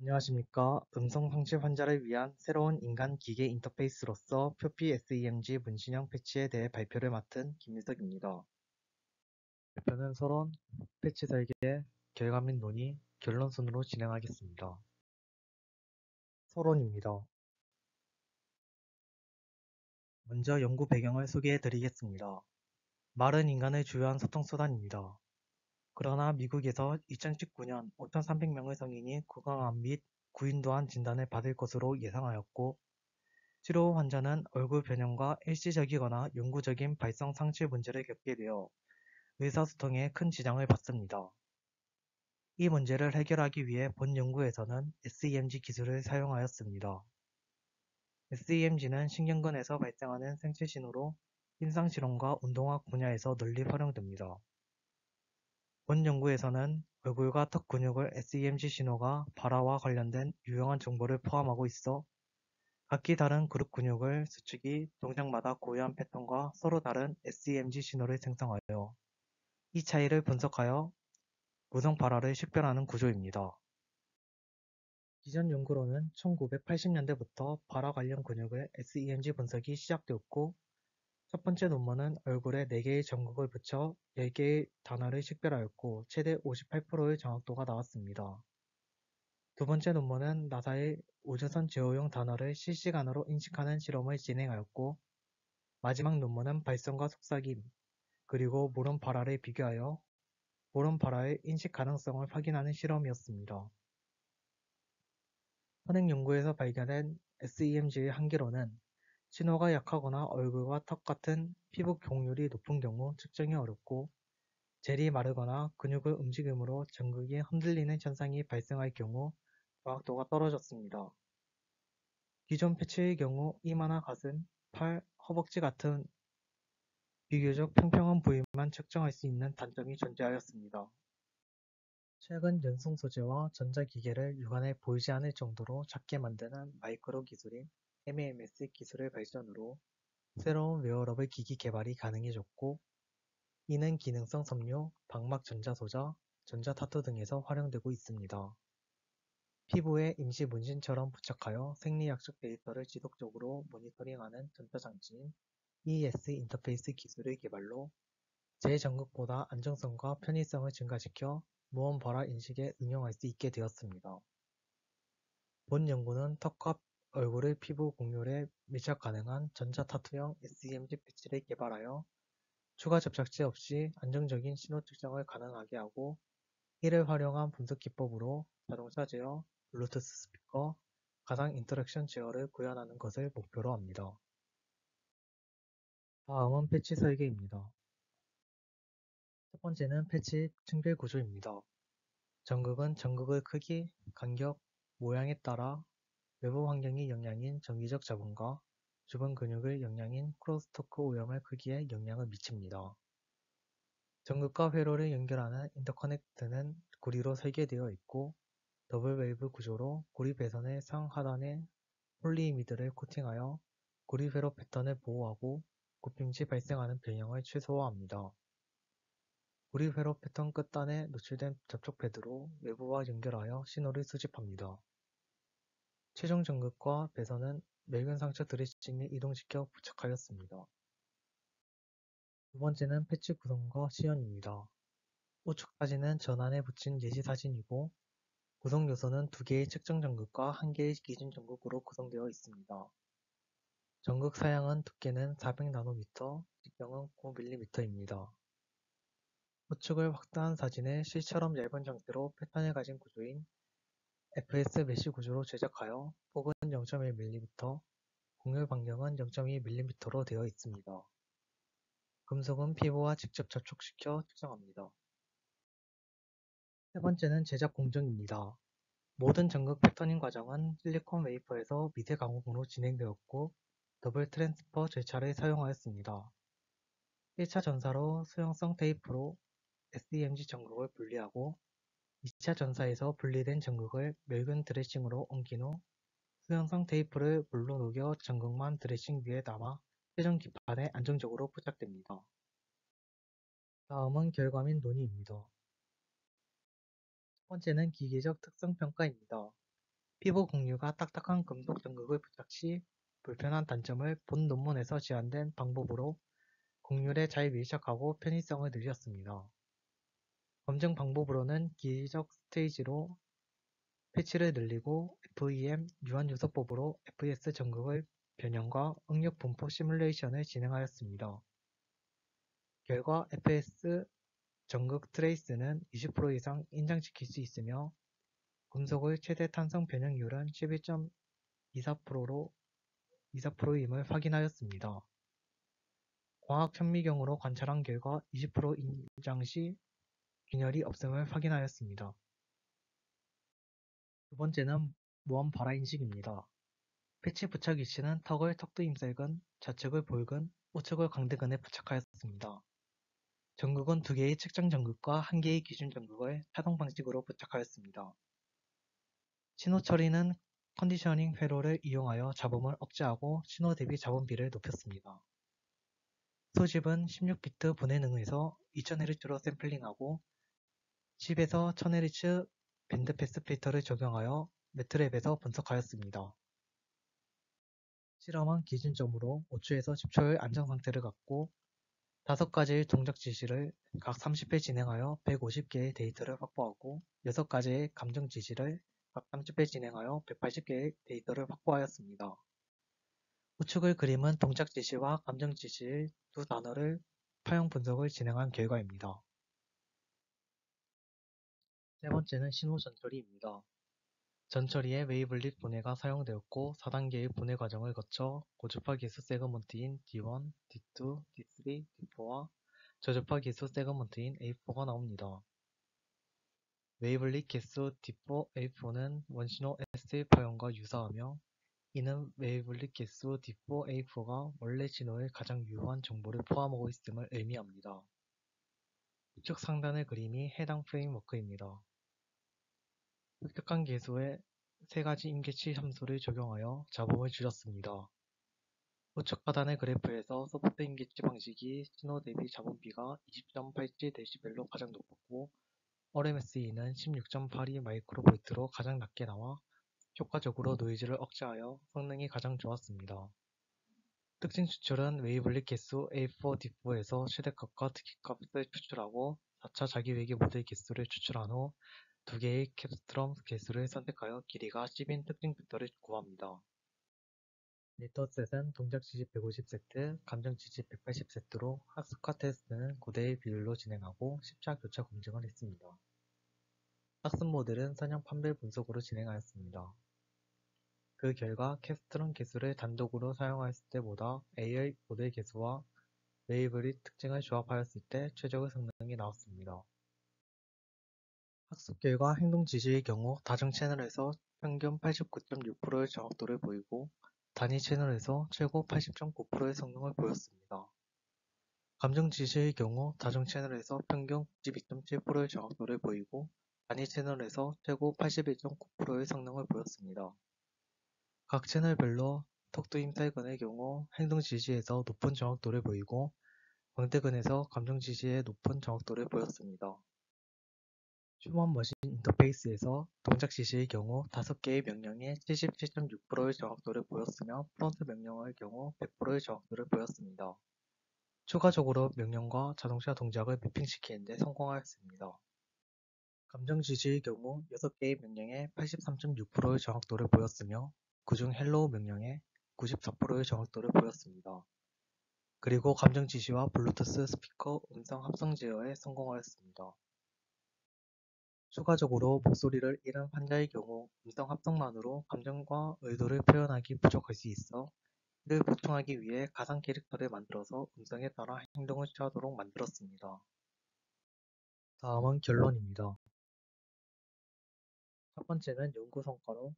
안녕하십니까. 음성 상실 환자를 위한 새로운 인간-기계 인터페이스로서 표피 SEMG 문신형 패치에 대해 발표를 맡은 김민석입니다. 발표는 서론, 패치 설계, 결과 및 논의, 결론 순으로 진행하겠습니다. 서론입니다. 먼저 연구 배경을 소개해 드리겠습니다. 말은 인간의 주요한 소통수단입니다. 그러나 미국에서 2019년 5,300명의 성인이 구강암 및 구인도한 진단을 받을 것으로 예상하였고, 치료 후 환자는 얼굴 변형과 일시적이거나 영구적인 발성 상실 문제를 겪게 되어 의사소통에 큰 지장을 받습니다. 이 문제를 해결하기 위해 본 연구에서는 SEMG 기술을 사용하였습니다. SEMG는 신경근에서 발생하는 생체 신호로 임상실험과 운동학 분야에서 널리 활용됩니다. 본 연구에서는 얼굴과 턱 근육을 SEMG 신호가 발화와 관련된 유용한 정보를 포함하고 있어 각기 다른 그룹 근육을 수축이 동작마다 고유한 패턴과 서로 다른 SEMG 신호를 생성하여 이 차이를 분석하여 무성 발화를 식별하는 구조입니다. 기존 연구로는 1980년대부터 발화 관련 근육의 SEMG 분석이 시작되었고, 첫 번째 논문은 얼굴에 4개의 전극을 붙여 10개의 단어를 식별하였고 최대 58%의 정확도가 나왔습니다. 두 번째 논문은 나사의 우주선 제어용 단어를 실시간으로 인식하는 실험을 진행하였고, 마지막 논문은 발성과 속삭임, 그리고 물음 발화를 비교하여 물음 발화의 인식 가능성을 확인하는 실험이었습니다. 현행 연구에서 발견된 SEMG의 한계로는 신호가 약하거나 얼굴과 턱 같은 피부 경률이 높은 경우 측정이 어렵고, 젤이 마르거나 근육을 움직임으로 전극이 흔들리는 현상이 발생할 경우 정확도가 떨어졌습니다. 기존 패치의 경우 이마나 가슴, 팔, 허벅지 같은 비교적 평평한 부위만 측정할 수 있는 단점이 존재하였습니다. 최근 연성 소재와 전자기계를 육안에 보이지 않을 정도로 작게 만드는 마이크로 기술인 MEMS 기술의 발전으로 새로운 웨어러블 기기 개발이 가능해졌고, 이는 기능성 섬유, 방막 전자소자, 전자타투 등에서 활용되고 있습니다. 피부에 임시 문신처럼 부착하여 생리학적 데이터를 지속적으로 모니터링하는 전자장치인 ES 인터페이스 기술의 개발로 재전극보다 안정성과 편의성을 증가시켜 무언 발화 인식에 응용할 수 있게 되었습니다. 본 연구는 턱과 얼굴의 피부 곡률에 밀착 가능한 전자타투형 SEMG 패치를 개발하여 추가 접착제 없이 안정적인 신호 측정을 가능하게 하고, 이를 활용한 분석 기법으로 자동차 제어, 블루투스 스피커, 가상 인터랙션 제어를 구현하는 것을 목표로 합니다. 다음은 패치 설계입니다. 첫 번째는 패치 층별 구조입니다. 전극은 전극의 크기, 간격, 모양에 따라 외부 환경의 영향인 정기적 자본과 주변 근육의 영향인 크로스토크 오염의 크기에 영향을 미칩니다. 전극과 회로를 연결하는 인터커넥트는 구리로 설계되어 있고, 더블 웨이브 구조로 구리 배선의 상하단에 폴리이미드를 코팅하여 구리 회로 패턴을 보호하고 굽힘 시 발생하는 변형을 최소화합니다. 구리 회로 패턴 끝단에 노출된 접촉 패드로 외부와 연결하여 신호를 수집합니다. 최종 전극과 배선은 멸균 상처 드레싱을 이동시켜 부착하였습니다. 두 번째는 패치 구성과 시연입니다. 우측 사진은 전환에 붙인 예시 사진이고, 구성 요소는 2개의 측정 전극과 1개의 기준 전극으로 구성되어 있습니다. 전극 사양은 두께는 400나노미터, 직경은 9mm입니다. 우측을 확대한 사진에 실처럼 얇은 형태로 패턴을 가진 구조인 FS 메쉬 구조로 제작하여 폭은 0.1mm, 곡률 반경은 0.2mm로 되어 있습니다. 금속은 피부와 직접 접촉시켜 측정합니다. 세 번째는 제작 공정입니다. 모든 전극 패터닝 과정은 실리콘 웨이퍼에서 미세 가공으로 진행되었고, 더블 트랜스퍼 절차를 사용하였습니다. 1차 전사로 수용성 테이프로 SEMG 전극을 분리하고, 2차 전사에서 분리된 전극을 멸균 드레싱으로 옮긴 후 수용성 테이프를 물로 녹여 전극만 드레싱 위에 담아 최종 기판에 안정적으로 부착됩니다. 다음은 결과 및 논의입니다. 첫 번째는 기계적 특성 평가입니다. 피부 공유가 딱딱한 금속 전극을 부착 시 불편한 단점을 본 논문에서 제안된 방법으로 곡률에 잘 밀착하고 편의성을 늘렸습니다. 검증 방법으로는 기적 스테이지로 패치를 늘리고 FEM 유한요소법으로 FS 전극의 변형과 응력 분포 시뮬레이션을 진행하였습니다. 결과 FS 전극 트레이스는 20% 이상 인장시킬 수 있으며 금속의 최대 탄성 변형률은 11.24%임을 확인하였습니다. 광학 현미경으로 관찰한 결과 20% 인장 시 균열이 없음을 확인하였습니다. 두 번째는 모험 발화 인식입니다. 패치 부착 위치는 턱을 턱두임살근, 좌측을 볼근, 우측을 광대근에 부착하였습니다. 전극은 2개의 측정 전극과 1개의 기준 전극을 차동 방식으로 부착하였습니다. 신호 처리는 컨디셔닝 회로를 이용하여 잡음을 억제하고 신호 대비 잡음비를 높였습니다. 소집은 16비트 분해능에서 2000Hz로 샘플링하고 10에서 1000Hz 밴드 패스 필터를 적용하여 매트랩에서 분석하였습니다. 실험은 기준점으로 5초에서 10초의 안정상태를 갖고 5가지의 동작 지시를 각 30회 진행하여 150개의 데이터를 확보하고 6가지의 감정 지시를 각 30회 진행하여 180개의 데이터를 확보하였습니다. 우측의 그림은 동작 지시와 감정 지시의 두 단어를 파형 분석을 진행한 결과입니다. 세 번째는 신호 전처리입니다. 전처리에 웨이블릿 분해가 사용되었고 4단계의 분해 과정을 거쳐 고주파 기수 세그먼트인 D1, D2, D3, D4와 저주파 기수 세그먼트인 A4가 나옵니다. 웨이블릿 개수 D4, A4는 원신호 SA 파형과 유사하며 이는 웨이블릿 개수 D4, A4가 원래 신호의 가장 유효한 정보를 포함하고 있음을 의미합니다. 우측 상단의 그림이 해당 프레임워크입니다. 획득한 개수에 3가지 임계치 함수를 적용하여 잡음을 줄였습니다. 우측 하단의 그래프에서 소프트 임계치 방식이 신호 대비 잡음비가 20.87dB로 가장 높았고 RMSE는 16.82 마이크로볼트로 가장 낮게 나와 효과적으로 노이즈를 억제하여 성능이 가장 좋았습니다. 특징 추출은 웨이블릿 개수 A4, D4에서 최대값과 특이값을 추출하고 4차 자기회귀 모델 개수를 추출한 후 2개의 캡스트럼 개수를 선택하여 길이가 10인 특징 벡터를 구합니다. 데이터셋은 동작 지시 150세트, 감정 지시 180세트로 학습과 테스트는 9대1 비율로 진행하고 10차 교차 검증을 했습니다. 학습 모델은 선형 판별 분석으로 진행하였습니다. 그 결과 캡스트럼 개수를 단독으로 사용하였을 때보다 A의 모델 개수와 웨이블릿 특징을 조합하였을 때 최적의 성능이 나왔습니다. 학습 결과 행동 지시의 경우 다중 채널에서 평균 89.6%의 정확도를 보이고 단위 채널에서 최고 80.9%의 성능을 보였습니다. 감정 지시의 경우 다중 채널에서 평균 92.7%의 정확도를 보이고 단위 채널에서 최고 81.9%의 성능을 보였습니다. 각 채널별로 턱두임 살근의 경우 행동 지시에서 높은 정확도를 보이고 광대근에서 감정 지시의 높은 정확도를 보였습니다. 휴먼 머신 인터페이스에서 동작 지시의 경우 5개의 명령에 77.6%의 정확도를 보였으며 프론트 명령의 경우 100%의 정확도를 보였습니다. 추가적으로 명령과 자동차 동작을 매핑시키는 데 성공하였습니다. 감정 지시의 경우 6개의 명령에 83.6%의 정확도를 보였으며 그중 헬로우 명령에 94%의 정확도를 보였습니다. 그리고 감정 지시와 블루투스 스피커 음성 합성 제어에 성공하였습니다. 추가적으로 목소리를 잃은 환자의 경우 음성 합성만으로 감정과 의도를 표현하기 부족할 수 있어 이를 보충하기 위해 가상 캐릭터를 만들어서 음성에 따라 행동을 취하도록 만들었습니다. 다음은 결론입니다. 첫 번째는 연구 성과로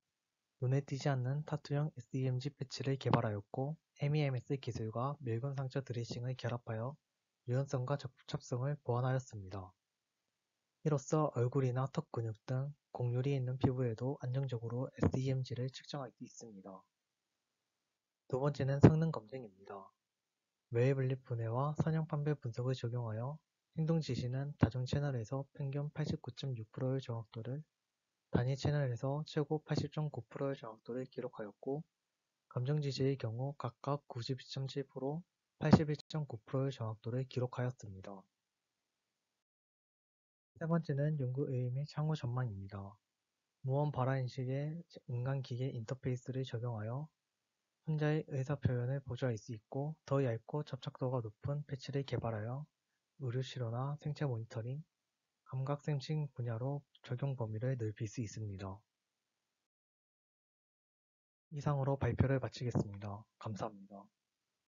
눈에 띄지 않는 타투형 SEMG 패치를 개발하였고 MEMS 기술과 멸균 상처 드레싱을 결합하여 유연성과 접촉성을 보완하였습니다. 이로써 얼굴이나 턱 근육 등 곡률이 있는 피부에도 안정적으로 SEMG를 측정할 수 있습니다. 두 번째는 성능 검증입니다. 웨이블릿 분해와 선형 판별 분석을 적용하여 행동 지시는 다중 채널에서 평균 89.6%의 정확도를, 단위 채널에서 최고 80.9%의 정확도를 기록하였고, 감정지시의 경우 각각 92.7%, 81.9%의 정확도를 기록하였습니다. 세 번째는 연구 의의 및 향후 전망입니다. 무언 발화인식에 인간기계 인터페이스를 적용하여 환자의 의사표현을 보조할 수 있고 더 얇고 접착도가 높은 패치를 개발하여 의료치료나 생체 모니터링, 감각센싱 분야로 적용 범위를 넓힐 수 있습니다. 이상으로 발표를 마치겠습니다. 감사합니다.